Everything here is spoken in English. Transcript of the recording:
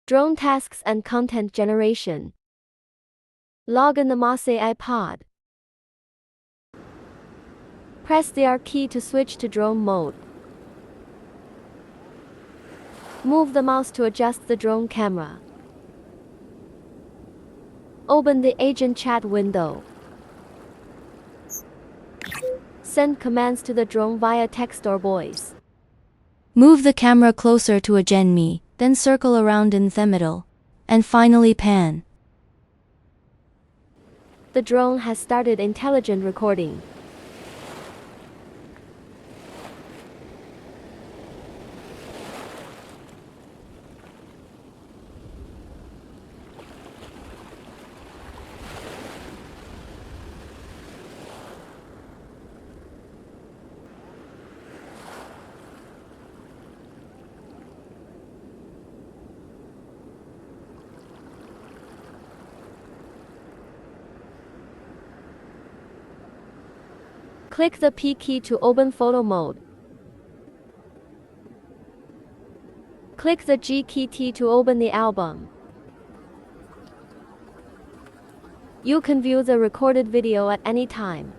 Drone tasks and content generation. Log in the Moss AI pod. Press the R key to switch to drone mode. Move the mouse to adjust the drone camera. Open the agent chat window. Send commands to the drone via text or voice. Move the camera closer to Agent Me, then circle around in the middle. And finally pan. The drone has started intelligent recording. Click the P key to open photo mode. Click the G key to open the album. You can view the recorded video at any time.